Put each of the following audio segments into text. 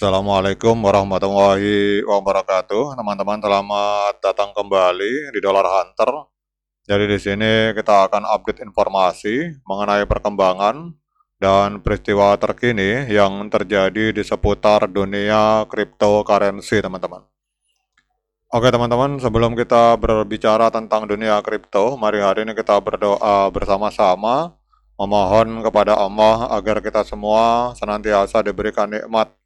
Assalamualaikum warahmatullahi wabarakatuh. Teman-teman, selamat datang kembali di Dollar Hunter. Jadi di sini kita akan update informasi mengenai perkembangan dan peristiwa terkini yang terjadi di seputar dunia cryptocurrency, teman-teman. Oke teman-teman, sebelum kita berbicara tentang dunia kripto, mari hari ini kita berdoa bersama-sama, memohon kepada Allah agar kita semua senantiasa diberikan nikmat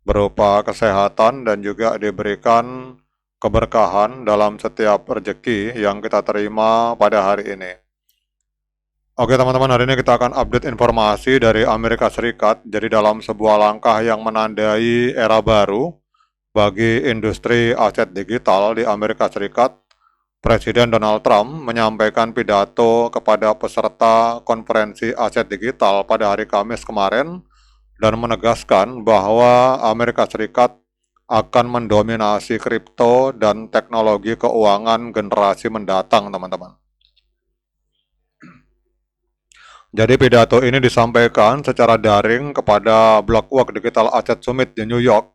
berupa kesehatan dan juga diberikan keberkahan dalam setiap rezeki yang kita terima pada hari ini. Oke teman-teman, hari ini kita akan update informasi dari Amerika Serikat. Jadi dalam sebuah langkah yang menandai era baru bagi industri aset digital di Amerika Serikat, Presiden Donald Trump menyampaikan pidato kepada peserta konferensi aset digital pada hari Kamis kemarin dan menegaskan bahwa Amerika Serikat akan mendominasi kripto dan teknologi keuangan generasi mendatang, teman-teman. Jadi pidato ini disampaikan secara daring kepada Blockwork Digital Asset Summit di New York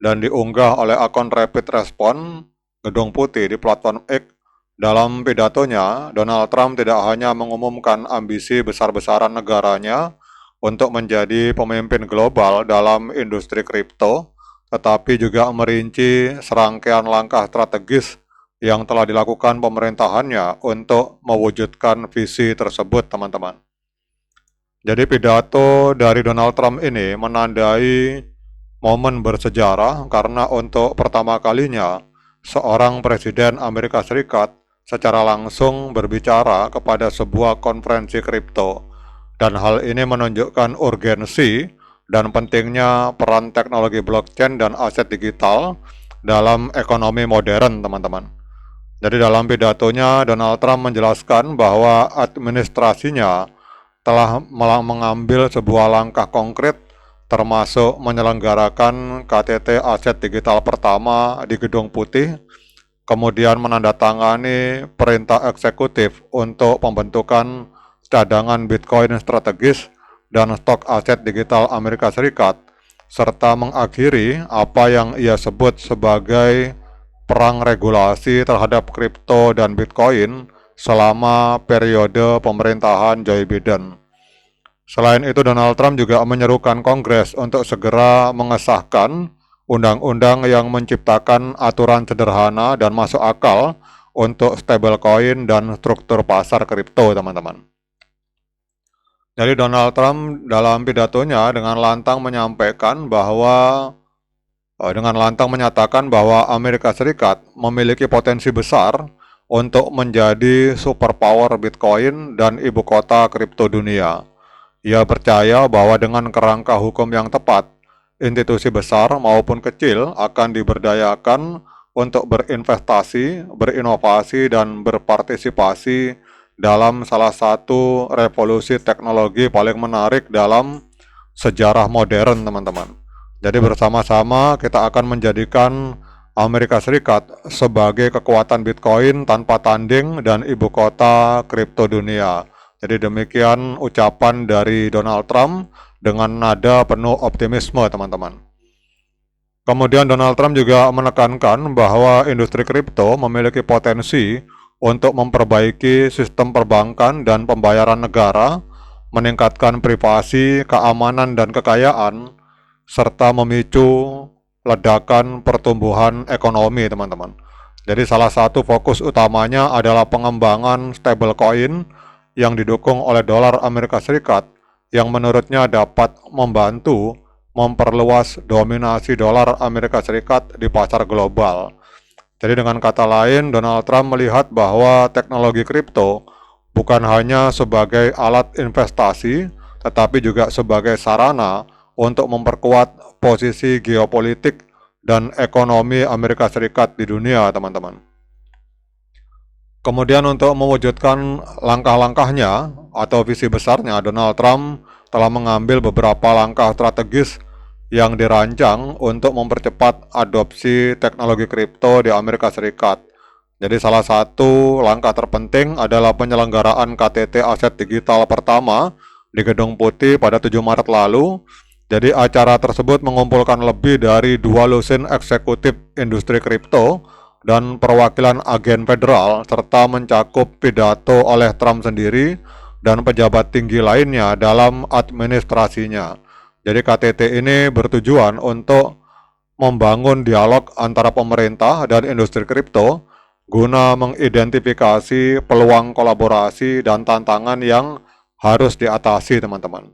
dan diunggah oleh akun Rapid Response Gedung Putih di platform X. Dalam pidatonya, Donald Trump tidak hanya mengumumkan ambisi besar-besaran negaranya untuk menjadi pemimpin global dalam industri kripto, tetapi juga merinci serangkaian langkah strategis yang telah dilakukan pemerintahannya untuk mewujudkan visi tersebut, teman-teman. Jadi pidato dari Donald Trump ini menandai momen bersejarah karena untuk pertama kalinya seorang presiden Amerika Serikat secara langsung berbicara kepada sebuah konferensi kripto, dan hal ini menunjukkan urgensi dan pentingnya peran teknologi blockchain dan aset digital dalam ekonomi modern, teman-teman. Jadi dalam pidatonya Donald Trump menjelaskan bahwa administrasinya telah mengambil sebuah langkah konkret termasuk menyelenggarakan KTT aset digital pertama di Gedung Putih, kemudian menandatangani perintah eksekutif untuk pembentukan cadangan Bitcoin strategis dan stok aset digital Amerika Serikat, serta mengakhiri apa yang ia sebut sebagai perang regulasi terhadap kripto dan Bitcoin selama periode pemerintahan Joe Biden. Selain itu, Donald Trump juga menyerukan Kongres untuk segera mengesahkan undang-undang yang menciptakan aturan sederhana dan masuk akal untuk stablecoin dan struktur pasar kripto, teman-teman. Jadi Donald Trump dalam pidatonya dengan lantang menyatakan bahwa Amerika Serikat memiliki potensi besar untuk menjadi superpower Bitcoin dan ibu kota kripto dunia. Ia percaya bahwa dengan kerangka hukum yang tepat, institusi besar maupun kecil akan diberdayakan untuk berinvestasi, berinovasi, dan berpartisipasi dalam salah satu revolusi teknologi paling menarik dalam sejarah modern, teman-teman. Jadi bersama-sama kita akan menjadikan Amerika Serikat sebagai kekuatan Bitcoin tanpa tanding dan ibu kota kripto dunia. Jadi demikian ucapan dari Donald Trump dengan nada penuh optimisme, teman-teman. Kemudian Donald Trump juga menekankan bahwa industri kripto memiliki potensi untuk memperbaiki sistem perbankan dan pembayaran negara, meningkatkan privasi, keamanan, dan kekayaan, serta memicu ledakan pertumbuhan ekonomi, teman-teman. Jadi salah satu fokus utamanya adalah pengembangan stablecoin yang didukung oleh dolar Amerika Serikat yang menurutnya dapat membantu memperluas dominasi dolar Amerika Serikat di pasar global. Jadi dengan kata lain, Donald Trump melihat bahwa teknologi kripto bukan hanya sebagai alat investasi, tetapi juga sebagai sarana untuk memperkuat posisi geopolitik dan ekonomi Amerika Serikat di dunia, teman-teman. Kemudian untuk mewujudkan langkah-langkahnya atau visi besarnya, Donald Trump telah mengambil beberapa langkah strategis yang dirancang untuk mempercepat adopsi teknologi kripto di Amerika Serikat. Jadi salah satu langkah terpenting adalah penyelenggaraan KTT aset digital pertama di Gedung Putih pada 7 Maret lalu, Jadi acara tersebut mengumpulkan lebih dari 2 lusin eksekutif industri kripto dan perwakilan agen federal serta mencakup pidato oleh Trump sendiri dan pejabat tinggi lainnya dalam administrasinya. Jadi KTT ini bertujuan untuk membangun dialog antara pemerintah dan industri kripto guna mengidentifikasi peluang kolaborasi dan tantangan yang harus diatasi, teman-teman.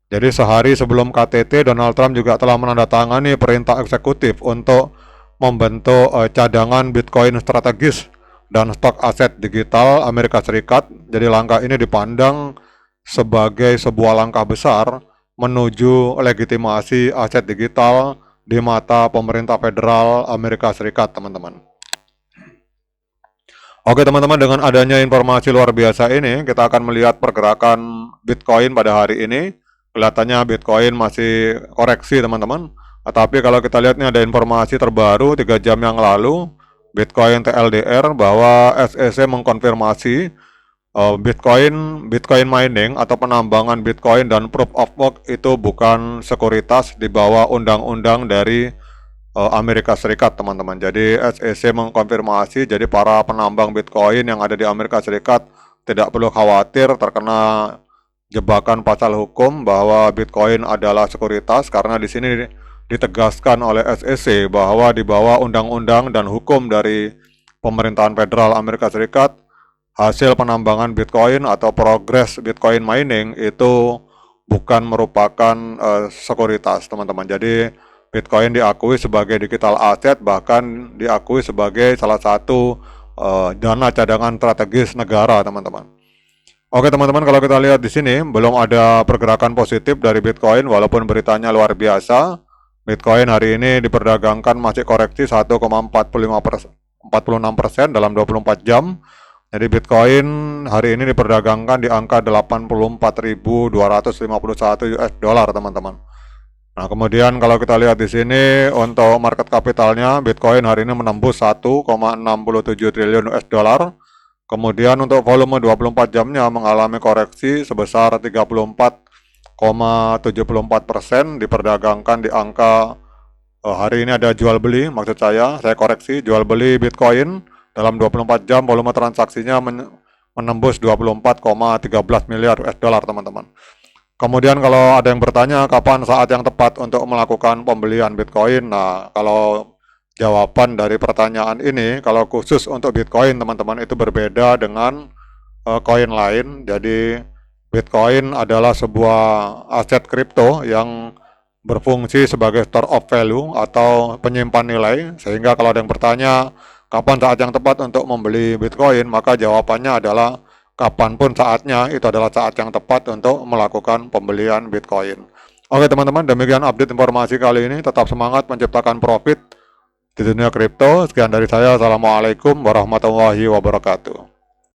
Jadi sehari sebelum KTT, Donald Trump juga telah menandatangani perintah eksekutif untuk membentuk cadangan Bitcoin strategis dan stok aset digital Amerika Serikat. Jadi langkah ini dipandang sebagai sebuah langkah besar menuju legitimasi aset digital di mata pemerintah federal Amerika Serikat, teman-teman. Oke teman-teman, dengan adanya informasi luar biasa ini, kita akan melihat pergerakan Bitcoin pada hari ini. Kelihatannya Bitcoin masih koreksi, teman-teman. Tetapi kalau kita lihat nih, ada informasi terbaru 3 jam yang lalu, Bitcoin TLDR, bahwa SEC mengkonfirmasi Bitcoin mining atau penambangan Bitcoin dan proof of work itu bukan sekuritas di bawah undang-undang dari Amerika Serikat, teman-teman. Jadi SEC mengkonfirmasi, jadi para penambang Bitcoin yang ada di Amerika Serikat tidak perlu khawatir terkena jebakan pasal hukum bahwa Bitcoin adalah sekuritas, karena di sini ditegaskan oleh SEC bahwa di bawah undang-undang dan hukum dari pemerintahan federal Amerika Serikat, hasil penambangan Bitcoin atau progres Bitcoin mining itu bukan merupakan sekuritas, teman-teman. Jadi Bitcoin diakui sebagai digital asset, bahkan diakui sebagai salah satu dana cadangan strategis negara, teman-teman. Oke teman-teman, kalau kita lihat di sini belum ada pergerakan positif dari Bitcoin walaupun beritanya luar biasa. Bitcoin hari ini diperdagangkan masih koreksi 1,46% dalam 24 jam. Jadi Bitcoin hari ini diperdagangkan di angka 84.251 US dollar, teman-teman. Nah, kemudian kalau kita lihat di sini untuk market kapitalnya, Bitcoin hari ini menembus 1,67 triliun US dollar. Kemudian untuk volume 24 jamnya mengalami koreksi sebesar 34,74%, diperdagangkan di angka hari ini ada jual beli, maksud saya koreksi, jual beli Bitcoin dalam 24 jam volume transaksinya menembus 24,13 miliar US dollar, teman-teman. Kemudian kalau ada yang bertanya kapan saat yang tepat untuk melakukan pembelian Bitcoin, nah kalau jawaban dari pertanyaan ini, kalau khusus untuk Bitcoin, teman-teman, itu berbeda dengan koin lain. Jadi Bitcoin adalah sebuah aset kripto yang berfungsi sebagai store of value atau penyimpan nilai, sehingga kalau ada yang bertanya kapan saat yang tepat untuk membeli Bitcoin, maka jawabannya adalah kapanpun saatnya, itu adalah saat yang tepat untuk melakukan pembelian Bitcoin. Oke teman-teman, demikian update informasi kali ini. Tetap semangat menciptakan profit di dunia kripto. Sekian dari saya. Assalamualaikum warahmatullahi wabarakatuh.